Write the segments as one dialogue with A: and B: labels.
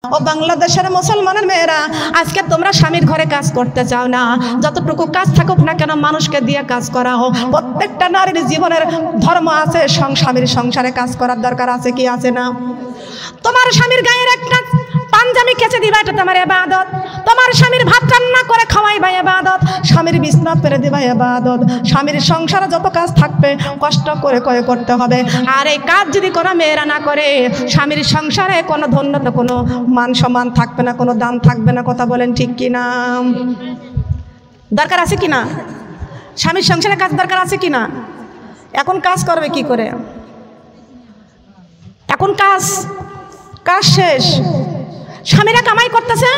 A: ও বাংলাদেশের মুসলমানের মেয়েরা, আজকে তোমরা স্বামীর ঘরে কাজ করতে চাও না, যতটুকু কাজ থাকুক না কেন মানুষকে দিয়ে কাজ করাও। প্রত্যেকটা নারীর জীবনের ধর্ম আছে, স্বামীর সংসারে কাজ করার দরকার আছে কি আছে না? তোমার স্বামীর গায়ের একটা পাঞ্জাবি কেচে দিবা, এটা তোমার ইবাদত। তোমার স্বামীর ভাত রান্না করে খাওয়াইবা ইবাদত, স্বামীর বিছনা পেরে দিবা ইবাদত। স্বামীর সংসারে যত কাজ থাকবে কষ্ট করে করতে হবে। আর এই কাজ যদি কোনো মেয়েরা না করে, স্বামীর সংসারে কোনো ধন্যতা, কোনো মান সম্মান থাকবে না, কোনো দাম থাকবে না। কথা বলেন ঠিক কি না? দরকার আছে কি না? স্বামীর সংসারে কাজ দরকার আছে কি না? এখন কাজ করবে কি করে? এখন কাজ শেষ, স্বামীরা কামাই করতেছে।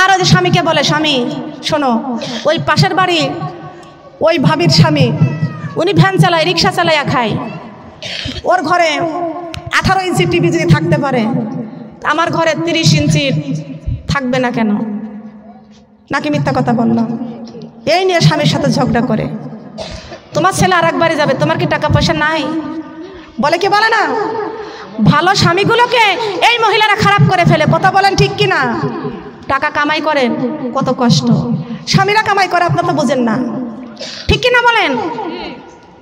A: আর ওই যে স্বামীকে বলে, স্বামী শোনো, ওই পাশের বাড়ি ওই ভাবির স্বামী, উনি ভ্যান চালায়, রিক্সা চালাইয়া খায়, ওর ঘরে 18 ইঞ্চি টিভি যদি থাকতে পারে, আমার ঘরে 30 ইঞ্চির থাকবে না কেন? নাকি মিথ্যা কথা বললাম? এই নিয়ে স্বামীর সাথে ঝগড়া করে। তোমার ছেলে আর একবারে যাবে, তোমার কি টাকা পয়সা নাই? বলে কি বলে না? ভালো স্বামীগুলোকে এই মহিলারা খারাপ করে ফেলে। কথা বলেন ঠিক কি না? টাকা কামাই করেন, কত কষ্ট স্বামীরা কামাই করে, আপনারা তো বোঝেন না। ঠিক কি না বলেন?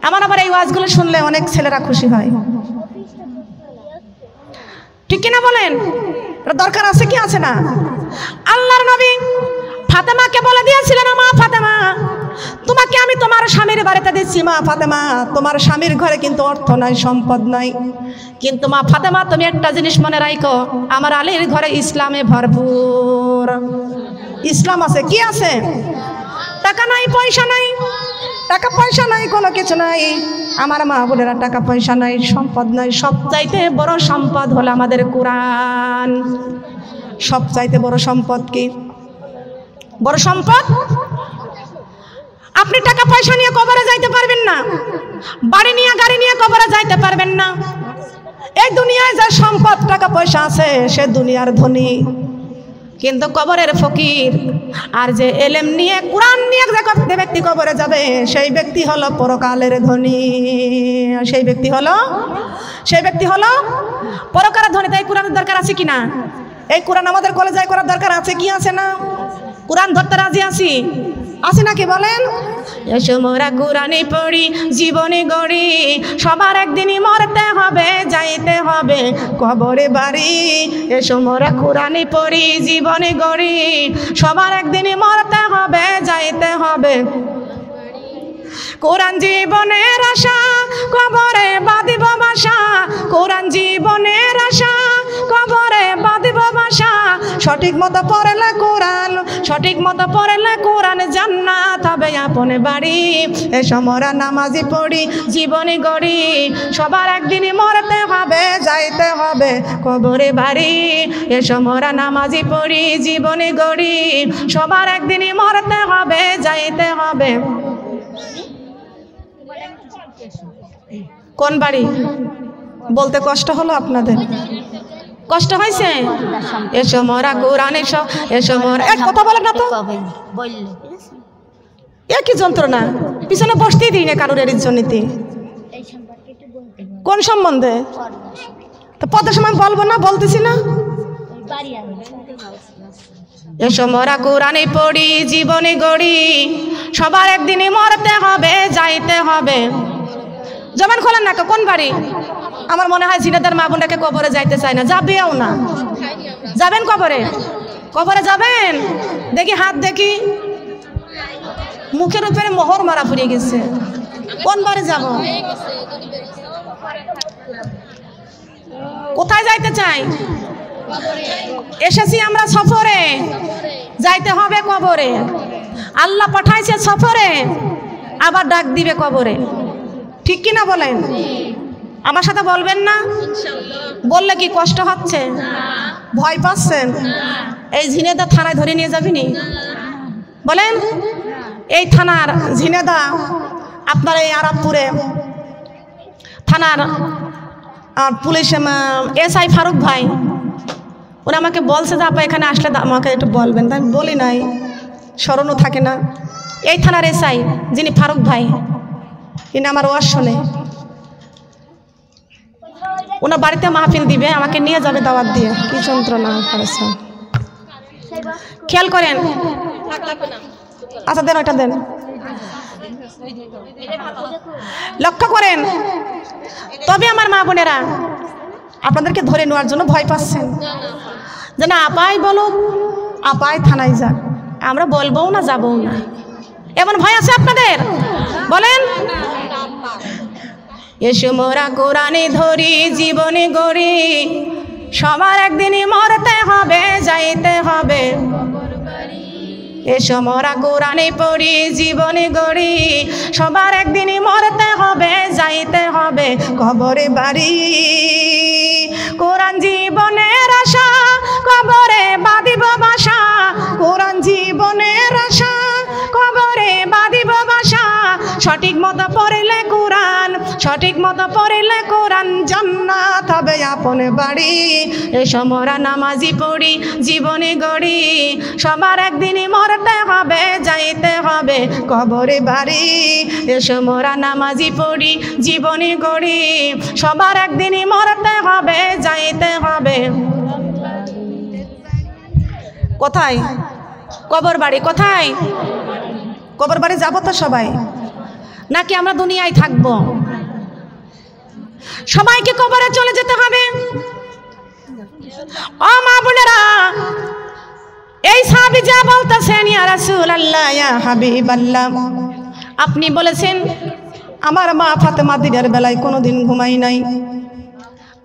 A: আবার এই ওয়াজগুলো শুনলে অনেক ছেলেরা খুশি হয়। ঠিক কি না বলেন? দরকার আছে কি আছে না? আল্লাহর নবী ফাতেমাকে বলে দিয়েছিলেন, মা ফাতেমা, তোমাকে আমি তোমার স্বামীর বাড়িতে দিচ্ছি। মা ফাতেমা, তোমার স্বামীর ঘরে কিন্তু অর্থ নাই, সম্পদ নাই, কিন্তু মা ফাতেমা তুমি একটা জিনিস মনে রাখো, আমার আলীর ঘরে ইসলামে ভরপুর। ইসলাম আছে, কি আছে? টাকা নাই, পয়সা নাই, টাকা পয়সা নাই, কোনো কিছু নাই। আমার মা বোনেরা টাকা পয়সা নাই, সম্পদ নাই, সবচাইতে বড় সম্পদ হলো আমাদের কোরআন। সবচাইতে বড় সম্পদ কি? বড় সম্পদ। আপনি টাকা পয়সা নিয়ে কবরে যাইতে পারবেন না, বাড়ি নিয়ে গাড়ি নিয়ে কবরে যাইতে পারবেন না। এই দুনিয়ায় যে সম্পদ টাকা পয়সা আছে সে দুনিয়ার ধনী, কিন্তু কবরের ফকির। আর যে এলেম নিয়ে কোরআন নিয়ে যে ব্যক্তি কবরে যাবে সেই ব্যক্তি হলো পরকালের ধনী। সেই ব্যক্তি হলো পরকালের ধনী। তাই কোরআনের দরকার আছে কি না? এই কোরআন আমাদের কলেজায় করার দরকার আছে কি আছে না? কোরআন ধরতে রাজি আছি নাকি বলেন? এসো মোরা কোরআনে পড়ি, জীবনে গড়ি, সবার একদিনই মরতে হবে, যাইতে হবে কবরে বাড়ি। এসো মোরা কোরআনে পড়ি, জীবনে গড়ি, সবার একদিনই মরতে হবে, যাইতে হবে। কোরআন জীবনের আশা, কবরে বাঁধিব বাসা। কোরআন জীবনের আশা, কবরে বাঁধিব বাসা। সঠিক মতো পড়লে কোরআন, সঠিক মতো পড়লে কোরআন, জান্নাত হবে আপনে বাড়ি। এসো মোরা নামাজি পড়ি, জীবনে গড়ি, সবার একদিনই মরতে হবে, যাইতে হবে কবরে বাড়ি। এসো মোরা নামাজি পড়ি, জীবনে গড়ি, সবার একদিনই মরতে হবে, যাইতে হবে। কোন বাড়ি বলতে কষ্ট হলো আপনাদের? কষ্ট হয়েছে? এসো মোরা কোরআন, এসো মোরা। এক কথা বলেন না তো, একই যন্ত্রণা, পিছনে বসতেই দিই না কারোর জন্যতে। কোন সম্বন্ধে? তো পদের সময় বলবো না, বলতেছি না। এসো মোরা কোরআনে পড়ি, জীবনে গড়ি, সবার একদিনই মরতে হবে, যাইতে হবে। জবান খোলেন না। কোন বাড়ি? আমার মনে হয় জিনেদার মা বোনটাকে কবরে যাইতে চায় না, যাবেও না। যাবেন কবরে? কবরে যাবেন? দেখি হাত, দেখি মুখের উপরে মোহর মারা ফুরিয়ে গেছে। কোন বাড়ি যাব? কোথায় যাইতে চাই? এসেছি আমরা সফরে, যাইতে হবে কবরে। আল্লাহ পাঠাইছে সফরে, আবার ডাক দিবে কবরে। ঠিক কি না বলেন? আমার সাথে বলবেন না? বললে কি কষ্ট হচ্ছে? ভয় পাচ্ছেন? এই ঝিনেদা থানায় ধরে নিয়ে যাবিনি বলেন? এই থানার ঝিনেদা আপনার এই আরাবপুরে থানার পুলিশ এসআই ফারুক ভাই, ওরা আমাকে বলছে যে আপা এখানে আসলে আমাকে একটু বলবেন। তাই বলি নাই, স্মরণও থাকে না। এই থানার এসআই যিনি ফারুক ভাই, তিনি আমার ওয়াজ শোনে। ওনার বাড়িতে মাহফিল দিবে, আমাকে নিয়ে যাবে দাওয়াত দিয়ে। কি যন্ত্রণা করেছে, খেয়াল করেন। আচ্ছা দেন, ওইটা দেন, লক্ষ্য করেন। তবে আমার মা বোনেরা আপনাদেরকে ধরে নেওয়ার জন্য ভয় পাচ্ছেন যে না আপাই বলুক, আপাই থানায় যাক, আমরা বলবো না, যাবো না, এমন ভয় আছে আপনাদের? বলেন। এসো মোরা কোরআনে ধরি, জীবনে গড়ি, সবার একদিনই মরতে হবে, যাইতে হবে। এসো মোরা কোরআনে পড়ি, জীবনে গড়ি, সবার একদিনই মরতে হবে, যাইতে হবে কবরে বাড়ি। কোরআন জীবনের আশা, কবরে বাঁধিব বাসা, কোরআন জীবনের আশা, কবরে বাঁধিব বাসা। সঠিক মতো পড়িলে কোরআন, সঠিক মতো পড়িলে কোরআন, জান্নাত হবে আপন বাড়ি। এসো মোরা নামাজি পড়ি, জীবনে গড়ি, সবার একদিনই মরতে হবে, যাইতে হবে কবরে বাড়ি। এসো মোরা নামাজি পড়ি, জীবনে গড়ি, সবার একদিনই মরতে হবে, যাইতে হবে। কোথায়? কবর বাড়ি। কোথায়? কবর বাড়ি যাবো তো সবাই, নাকি আমরা দুনিয়ায় থাকবো? সবাইকে কবরে চলে যেতে হবে। ও মা বোনেরা, এই সাহাবী যা বলতেছেন, ইয়া রাসূলুল্লাহ, ইয়া হাবিবাল্লাহ, আপনি বলেছেন আমার মা ফাতেমা দিনের বেলায় কোনোদিন ঘুমাই নাই।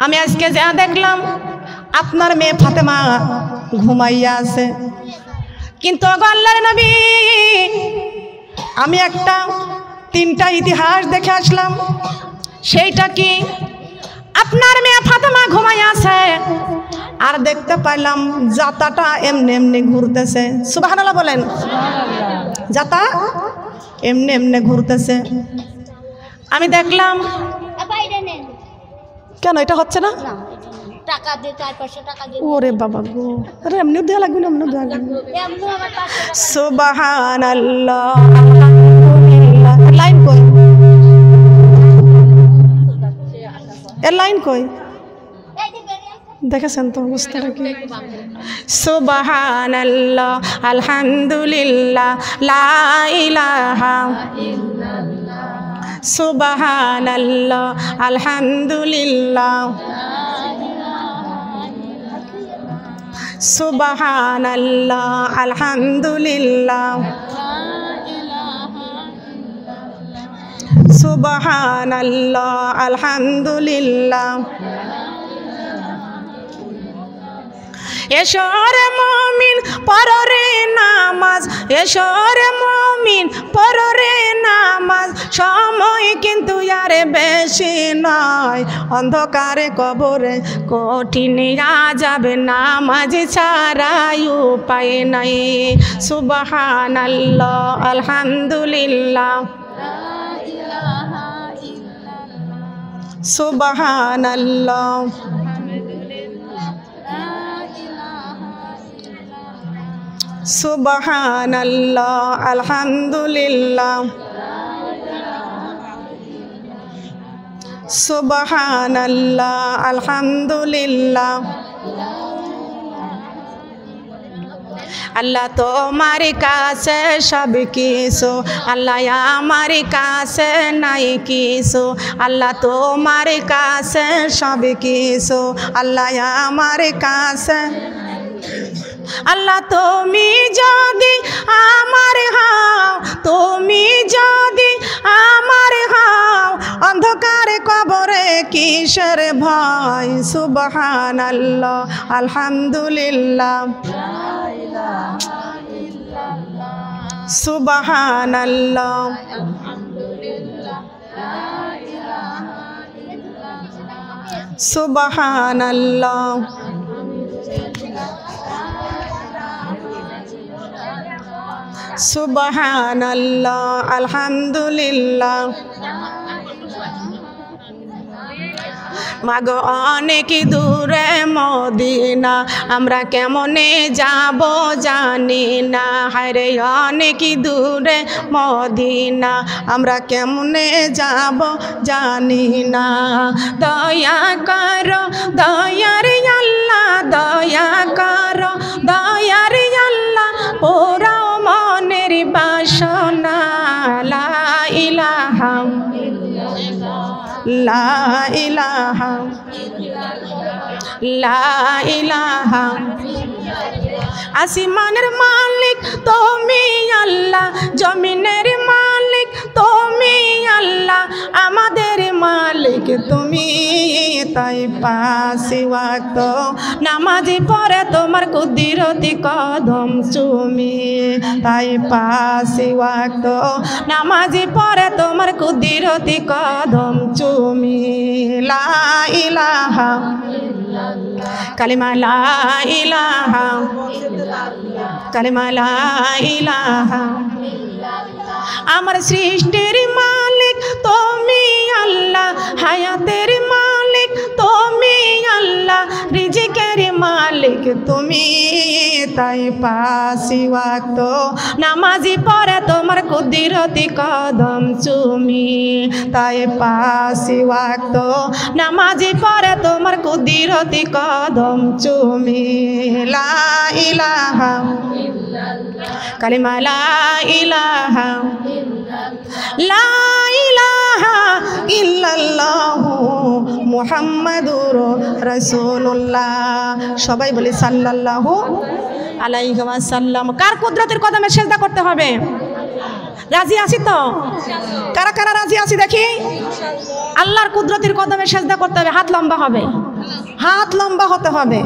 A: আমি আজকে যা দেখলাম আপনার মেয়ে ফাতেমা ঘুমাইয়া আছে। কিন্তু আল্লাহর নবী, আমি একটা 3টা ইতিহাস দেখে আসলাম। সেইটা কি? আপনার মেয়ে ফাতেমা ঘুমাই আছে, আর দেখতে পাইলাম জাতাটা এমনি এমনি ঘুরতেছে। সুবহানাল্লাহ বলেন। জাতা এমনি এমনি ঘুরতেছে। আমি দেখলাম, কেন এটা হচ্ছে না?
B: টাকা দিয়ে 4-500 টাকা দিয়ে।
A: ওরে বাবা গো, আরে এমনি দেয়া লাগবে না, এমনি দেয়া লাগবে। সুবহানাল্লাহ, আলহামদুলিল্লাহ। লাইন কই? এর লাইন কই? দেখেছেন তো অবস্থাটা কি? সুবহানাল্লাহ, আলহামদুলিল্লাহ, লা ইলাহা ইল্লাল্লাহ। সুবহানাল্লাহ, আলহামদুলিল্লাহ, সুবহানাল্লাহ, আলহামদুলিল্লাহ, সুবহানাল্লাহ, আলহামদুলিল্লাহ। এসো রে মুমিন পড়রে নামাজ, এসো রে মুমিন পড়রে নামাজ, সময় কিন্তু আর বেশি নয়, অন্ধকারে কবরে কঠিন যাবে, নামাজ ছাড়াই উপায় নাই। সুবহানাল্লাহ, আলহামদুলিল্লাহ, সুবহানাল্লাহ, সুবহানাল্লাহ, আলহামদুলিল্লাহ, সুবহানাল্লাহ, আলহামদুলিল্লাহ। আল্লাহ তোমার কাছে সব কিছু, আল্লাহ আমার কাছে নাই কিছু। আল্লাহ তোমার কাছে সব কিছু, আল্লাহ আমার কাছে। আল্লাহ তুমি যদি আমার হও, তুমি যদি আমার হও, অন্ধকারে কবরে কিসের ভয়। সুবহানাল্লাহ, আলহামদুলিল্লাহ, সুবহানাল্লাহ, সুবহানাল্লাহ, সুবহানাল্লাহ, আলহামদুলিল্লাহ। মাগো অনেক দূরে মদিনা আমরা কেমনে যাব জানি না হায়রে অনেক দূরে মদিনা আমরা কেমনে যাব জানি না দয়া করো দয়ার আল্লাহ দয়া করো দয়ার আল্লাহ পোড়াও মনের বাসনা লা ইলাহা লা ইলাহা লা ইলাহা আসমানের মালিক তুমি আল্লাহ জমিনের মালিক তুমি আল্লাহ আমাদের মালিক তুমি তাই পাঁচ ওয়াক্ত নামাজি পড়ে তোমার কুদরতি কদম চুমি তাই পাঁচ ওয়াক্ত নামাজি পড়ে তোমার কুদরতি কদম চুমি লা ইলাহা কালিমা লা ইলাহা কালিমা লা ইলাহা আমার সৃষ্টির মালিক তুমি আল্লাহ হায়াতের মালিক তুমি আল্লাহ রিজিকের মালিক তুমি তাই পাঁচ ওয়াক্ত নামাজি পড়ে তোমার কুদরতি কদম চুমি তাই পাঁচ ওয়াক্ত নামাজি পড়ে তোমার কুদরতি কদম চুমি লা ইলাহা কালিমা লা ইলাহা লা ইলাহা ইল্লাল্লাহু মুহাম্মাদুর রাসূলুল্লাহ সবাই বলি সাল্লাল্লাহু আলাইহি ওয়াসাল্লাম কার কুদরতের কদমে সিজদা করতে হবে রাজি আছি তো কারা কারা রাজি আছি দেখি আল্লাহর কুদরতের কদমে সিজদা করতে হবে হাত লম্বা হবে হাত লম্বা হতে হবে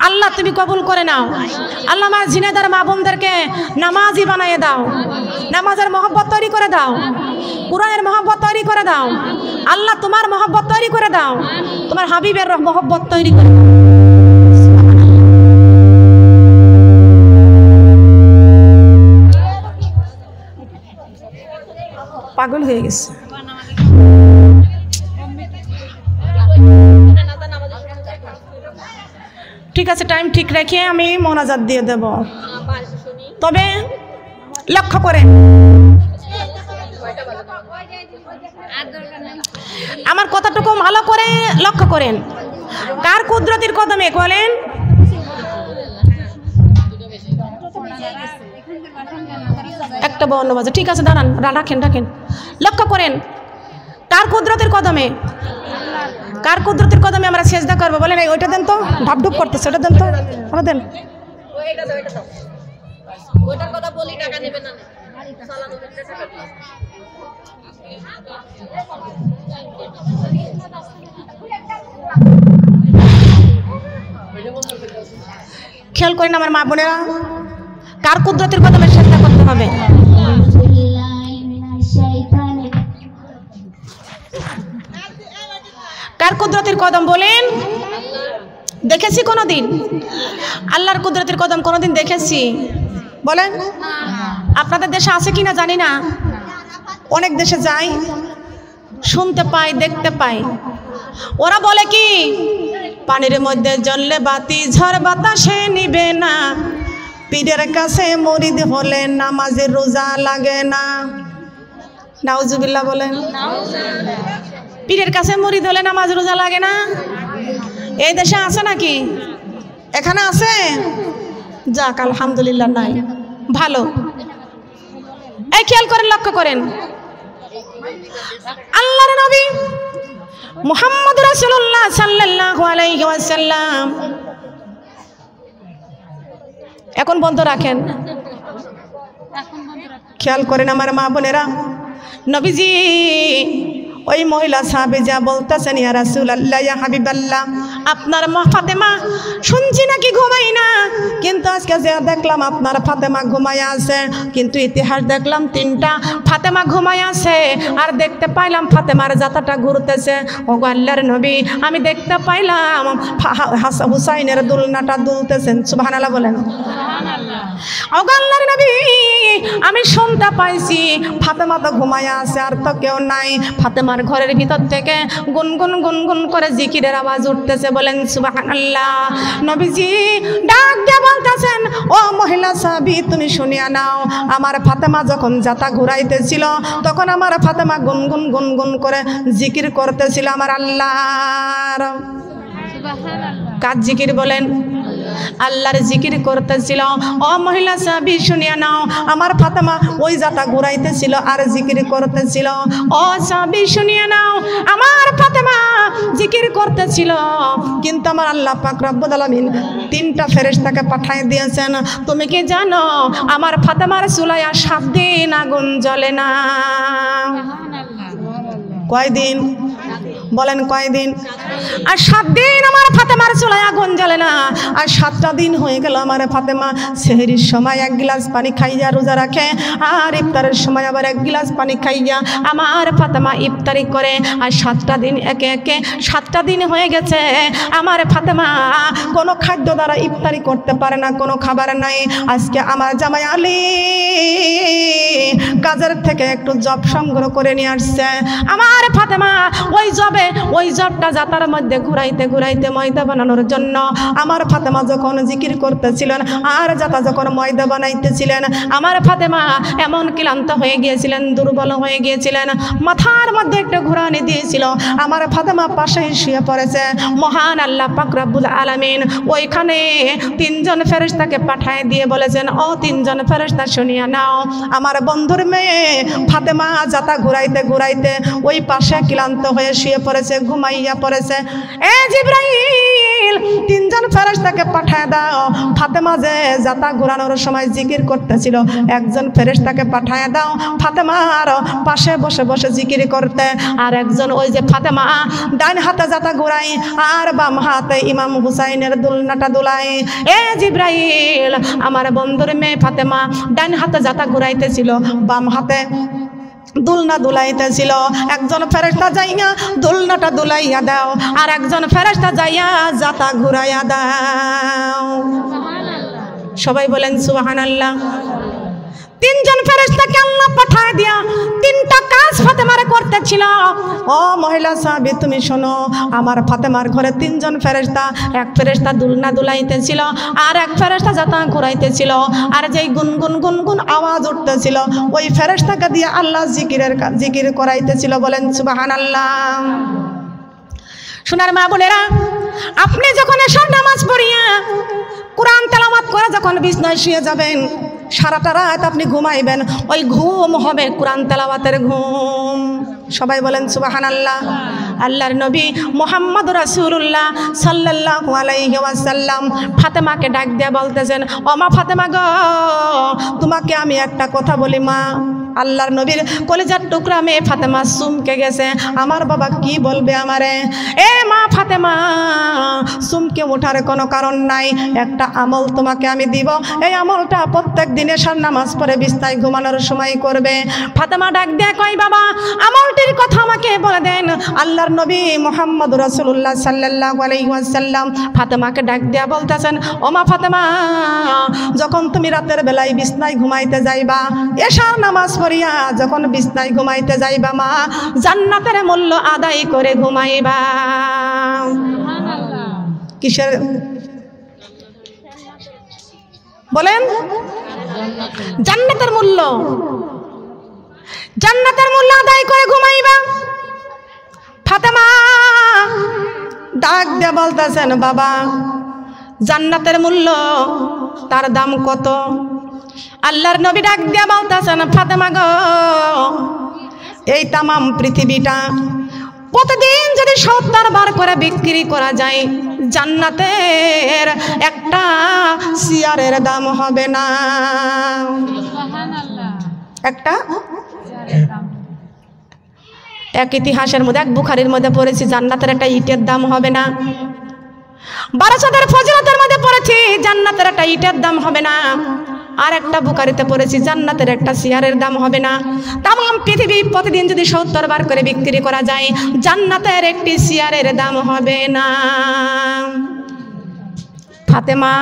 A: আল্লাহ তুমি কবুল করে নাও আল্লাহ আমার জিনেদার মা বোনদেরকে নামাজি বানিয়ে দাও নামাজের মহব্বত তৈরি করে দাও কুরআনের মহব্বত তৈরি করে দাও আল্লাহ তোমার মহব্বত তৈরি করে দাও তোমার হাবিবের মহব্বত তৈরি করে দাও পাগল হয়ে গেছে ঠিক আছে টাইম ঠিক রেখে আমি মোনাজাত দিয়ে দেব তবে লক্ষ্য করেন আমার কথাটুকু ভালো করে লক্ষ্য করেন কার কুদরতির কদমে বলেন একটা বর্ণ বাজে ঠিক আছে দাঁড়ান রাখেন রাখেন লক্ষ্য করেন কার কুদরতের কদমে কার কুদরতের কদমে আমরা সেজদা করবো বলেন ওইটা দেন তো ঢাপঢুপ করতেছে ওটা দেন তো ওটা দেন খেয়াল করেন আমার মা বোনেরা কার কুদরতের কদমে সেজদা করতে হবে কার কুদরতের কদম বলেন দেখেছি কোনোদিন আল্লাহর কুদরতের কদম কোনোদিন দেখেছি বলেন আপনাদের দেশে আছে কিনা জানি না অনেক দেশে যাই শুনতে পাই দেখতে পাই ওরা বলে কি পানির মধ্যে জ্বললে বাতি ঝড় বাতাসে নিবে না পীরের কাছে মুরিদ হলে নামাজের রোজা লাগে না নাউজুবিল্লাহ বলেন পীরের কাছে মুরিদ হলে নামাজ রোজা লাগে না এই দেশে আছে নাকি এখানে আছে যাক আলহামদুলিল্লাহ নাই ভালো এই খেয়াল করেন লক্ষ্য করেন আল্লাহর নবী মুহাম্মদ রাসূলুল্লাহ সাল্লাল্লাহু আলাইহি ওয়াসাল্লাম এখন বন্ধ রাখেন খেয়াল করেন আমার মা বোনেরা নবীজি ওই মহিলা সাহাবী যা বলতেছেন ইয়া রাসূলুল্লাহ ইয়া হাবিবাল্লাহ আপনার মা ফাতেমা শুনছি নাকি ঘুমাই না কিন্তু আজকে যে দেখলাম আপনার ফাতেমা ঘুমায় আছে কিন্তু ইতিহাস দেখলাম 3টা ফাতেমা ঘুমায় আছে আর দেখতে পাইলাম ফাতেমার জাতাটা ঘুরতেছে ওগো আল্লাহর নবী আমি দেখতে পাইলাম হুসাইনের দুলনাটা দুলতেছেন সুবহানাল্লাহ বলেন সুবহানাল্লাহ ওগো আল্লাহর নবী আমি শুনতে পাইছি ফাতেমা তো ঘুমায়া আছে, আর তো কেউ নাই। ফাতেমার ঘরের ভিতর থেকে গুনগুন গুনগুন করে জিকিরের আওয়াজ উঠতেছে। বলেন সুবহানাল্লাহ। নবীজি ডাক দিয়ে বলতেছেন, ও মহিলা সাহাবী, তুমি শুনিয়া নাও, আমার ফাতেমা যখন যাতা ঘুরাইতেছিল তখন আমার ফাতেমা গুনগুন গুনগুন করে জিকির করতেছিল আমার আল্লাহর। কার জিকির বলেন? আল্লাহর জিকির করতেছিল। ও মহিলা সাহাবী শুনিয়া নাও, আমার ফাতেমা ওই যাতা ঘুরাইতেছিল আর জিকির করতেছিল। ও সাহাবী শুনিয়া নাও, আমার ফাতেমা জিকির করতেছিল, কিন্তু আমার আল্লাহ পাক রব্বুল আলামিন 3টা ফেরেশতাকে পাঠিয়ে দিয়েছেন। তুমি কি জানো আমার ফাতেমার চুলায় 7 দিন আগুন জ্বলে না? কয়দিন বলেন? কয়দিন? আর 7 দিন আমার ফাতেমার চুলায় আগুন জ্বলে না। আর 7টা দিন হয়ে গেল আমার ফাতেমা সেহরির সময় 1 গ্লাস পানি খাইয়া রোজা রাখে, আর ইফতারের সময় আবার 1 গ্লাস পানি খাইয়া আমার ফাতেমা ইফতারি করে। আর 7টা দিন একে একে 7টা দিন হয়ে গেছে, আমার ফাতেমা কোনো খাদ্য দ্বারা ইফতারি করতে পারে না, কোনো খাবার নাই। আজকে আমার জামাই আলী কাজের থেকে একটু জব সংগ্রহ করে নিয়ে আসছে। আমার ফাতেমা ওই জবটা জাতার মধ্যে ঘুরাইতে ঘুরাইতে ময়দা বানানোর জন্য আমার ফাতেমা যখন জিকির করতেছিলেন আর জাতা যখন ময়দা বানাইতেছিলেন, আমার ফাতেমা এমন ক্লান্ত হয়ে গিয়েছিলেন, দুর্বল হয়ে গিয়েছিলেন, মাথার মধ্যে একটা ঘুরানি দিয়েছিল। আমার ফাতেমা পাশে শুয়ে পড়েছে। মহান আল্লাহ পাক রব্বুল আলামিন ওইখানে 3 জন ফেরেশতাকে পাঠিয়ে দিয়ে বলেছেন, ও 3 জন ফেরেশতা শুনিয়া নাও, আমার বন্ধুর মেয়ে ফাতেমা জাতা ঘুরাইতে ঘুরাইতে ওই পাশে ক্লান্ত হয়ে শুয়ে পড়েছে, ঘুমাইয়া পড়েছে। এ জিবরাইল, 3 জন ফেরেশতাকে পাঠিয়ে দাও। ফাতেমা যে জাতা ঘুরানোর সময় জিকির করতেছিল, 1 জন ফেরেশতাকে পাঠিয়ে দাও ফাতেমার পাশে বসে বসে জিকির করতে। আর 1 জন ওই যে ফাতেমা ডান হাতে জাতা ঘুরাই আর বাম হাতে ইমাম হুসাইনের দুলনাটা দুলাই। এ জিবরাইল, আমার বন্ধুর মেয়ে ফাতেমা ডান হাতে জাতা ঘুরাইতেছিল, বাম হাতে দুলনা দুলাইতেছিল। 1 জন ফেরেশতা যাইয়া দুলনাটা দুলাইয়া দাও, আর 1 জন ফেরেশতা যাইয়া জাতা ঘুরাইয়া দাও। সবাই বলেন সুবহানাল্লাহ। 3 জন ফেরেশতাকে আল্লাহ পাঠায় দিয়া 3টা কাজ ফাতেমারে করতেছিল। ও মহিলা সাহাবী, তুমি শোনো, আমার ফাতেমার ঘরে 3 জন ফেরেশতা, 1 ফেরেশতা দুলনা দুলাইতেছিল আর 1 ফেরেশতা জাতা ঘুরাইতেছিল। আর যেই গুনগুন গুনগুন আওয়াজ উঠতেছিল ওই ফেরেশতাকে দিয়ে আল্লাহ জিকির করাইতেছিল। বলেন সুবহানাল্লাহ। সোনার মা বোনেরা, আপনি যখন এসব নামাজ পড়িয়া কোরআন তেলাওয়াত করে যখন বিছনায় শুয়ে যাবেন, সারাটা রাত আপনি ঘুমাইবেন, ওই ঘুম হবে কোরআন তেলাওয়াতের ঘুম। সবাই বলেন সুবহানাল্লাহ। আল্লাহর নবী মুহাম্মদ রাসূলুল্লাহ সাল্লাল্লাহু আলাইহি ওয়াসাল্লাম ফাতেমাকে ডাক দিয়ে বলতেছেন, ও মা ফাতেমা গো, তোমাকে আমি একটা কথা বলি মা। আল্লাহর নবীর কলিজার টুকরা মেয়ে ফাতেমা চমকে গেছে, আমার বাবা কি বলবে আমারে। এ মা ফাতেমা, চমকে ওঠার কোনো কারণ নাই, একটা আমল তোমাকে আমি দিব, এই আমলটা প্রত্যেক দিনে এশার নামাজ পড়ে বিছানায় ঘুমানোর সময় করবে। ফাতেমা ডাক দিয়ে কয়, বাবা আমলটির কথা আমাকে বলে দেন। আল্লাহর নবী মুহাম্মদ রাসূলুল্লাহ সাল্লাল্লাহু আলাইহি ওয়াসাল্লাম ফাতেমাকে ডাক দিয়া বলতেছেন, ও মা ফাতেমা, যখন তুমি রাতের বেলায় বিছানায় ঘুমাইতে যাইবা, এশার নামাজ পড়িয়া যখন বিছানায় ঘুমাইতে যাইবা মা, জান্নাতের মূল্য আদায় করে ঘুমাইবা। কিসের বলেন? জান্নাতের মূল্য, জান্নাতের মূল্য আদায় করে ঘুমাইবা। ফাতেমা ডাক দিয়ে বলতেছেন, বাবা জান্নাতের মূল্য তার দাম কত? আল্লাহর নবী ডাক দিয়ে বলতেছেন, ফাতেমা গো, এই তামাম পৃথিবীটা প্রতিদিন যদি 70 বার করে বিক্রি করা যায়, জান্নাতের একটা চেয়ারের দাম হবে না। একটা এক ইতিহাসের মধ্যে, এক বুখারীর মধ্যে পড়েছি, জান্নাতের একটা ইটের দাম হবে না। বারাসাতের ফজিলতের মধ্যে পড়েছি, জান্নাতের একটা ইটের দাম হবে না। আর একটা বুখারীতে পড়েছি, জান্নাতের একটা চেয়ারের দাম হবে না। তামাম পৃথিবী প্রতিদিন যদি 70 বার করে বিক্রি করা যায়, জান্নাতের একটি চেয়ারের দাম হবে না। ফাতেমা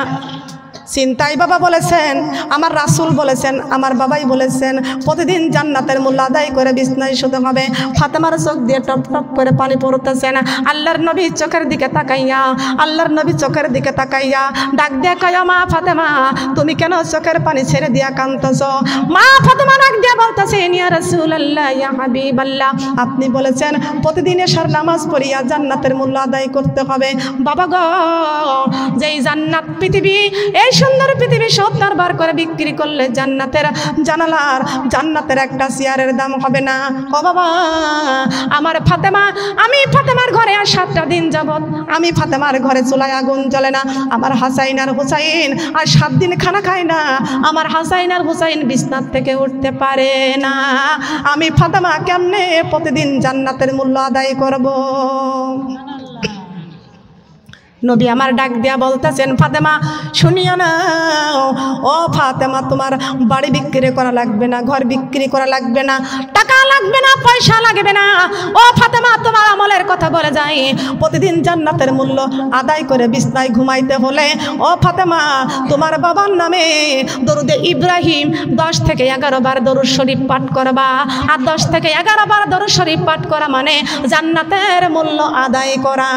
A: চিন্তাই বাবা বলেছেন, আমার রাসূল বলেছেন, আমার বাবাই বলেছেন, প্রতিদিন জান্নাতের মূল্য আদায় করে বিছনায় শুতে হবে। ফাতেমার চোখ দিয়ে টপ টপ করে পানি পড়তেছেন। আল্লাহর নবী চোখের দিকে তাকাইয়া, আল্লাহর নবী চোখের দিকে তাকাইয়া ডাক দিয়ে কয়, মা ফাতেমা, তুমি কেন চোখের পানি ছেড়ে দিয়া কাঁদতেছ? মা ফাতেমা ডাক দিয়ে বলতেছেন, ইয়া রাসূলুল্লাহ, ইয়া হাবিবাল্লাহ, আপনি বলেছেন প্রতিদিন এশার নামাজ পড়িয়া জান্নাতের মূল্য আদায় করতে হবে। বাবা গো, যেই জান্নাত পৃথিবী, এই সুন্দর পৃথিবী 70 বার করে বিক্রি করলে জান্নাতের জানালার, জান্নাতের একটা চেয়ারের দাম হবে না। ও বাবা, আমার ফাতেমা, আমি ফাতেমার ঘরে আর 7টা দিন যাবত আমি ফাতেমার ঘরে চুলায় আগুন জ্বলে না। আমার হাসাইন আর হুসাইন আর 7 দিন খানা খায় না। আমার হাসাইন আর হুসাইন বিছনার থেকে উঠতে পারে না। আমি ফাতেমা কেমনে প্রতিদিন জান্নাতের মূল্য আদায় করব? নবী আমার ডাক দিয়া বলতেছেন, ফাতেমা শুনিও না, ও ফাতেমা, তোমার বাড়ি বিক্রি করা লাগবে না, ঘর বিক্রি করা লাগবে না, টাকা লাগবে না, পয়সা লাগবে না। ও ফাতেমা, তোমার আমলের কথা বলে যাই, প্রতিদিন জান্নাতের মূল্য আদায় করে বিছনায় ঘুমাইতে হলে ও ফাতেমা, তোমার বাবার নামে দরুদে ইব্রাহিম 10 থেকে 11 বার দরুদ শরীফ পাঠ করবা। আর 10 থেকে 11 বার দরুদ শরীফ পাঠ করা মানে জান্নাতের মূল্য আদায় করা।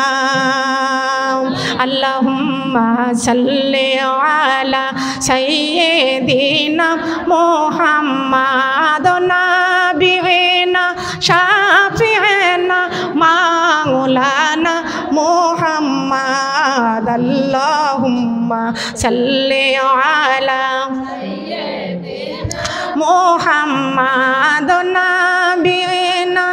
A: আল্লাহুম্মা সাল্লি আলা সাইয়্যিদিনা মুহাম্মাদ নাবিয়িনা শাফিঈনা মাওলানা মুহাম্মাদ। আল্লাহুম্মা সাল্লি আলা সাইয়্যিদিনা মুহাম্মাদ নাবিয়িনা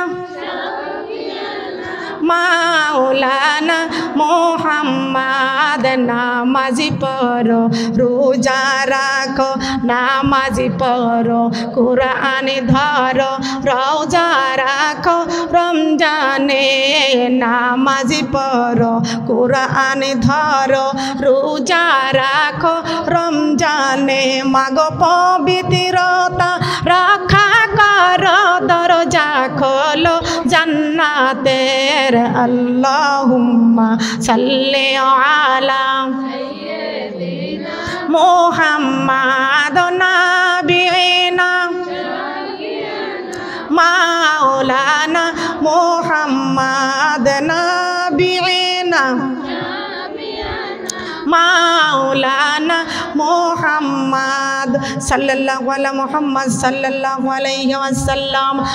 A: মাওলানা মুহাম্মাদ। নামাজি পড়ো, রোজা রাখো, নামাজি পড়ো, কুরআন ধরো, রোজা রাখো রমজানে। নামাজি পড়ো, কুরআন ধরো, রোজা রাখো রমজানে। মাগো পবিত্রতা রক্ষা করো, দরজা খোলো জান্নাতের। আল্লাহুম্মা সাল্লি আলা সাইয়্যিদিনা মুহাম্মাদ নাবিয়িনা মাওলানা মুহাম্মাদ নাবিয়িনা মাওলানা মুহাম্মাদ সাল্লাল্লাহু আলা মুহাম্মদ সাল্লাল্লাহু আলাইহি ওয়াসাল্লাম।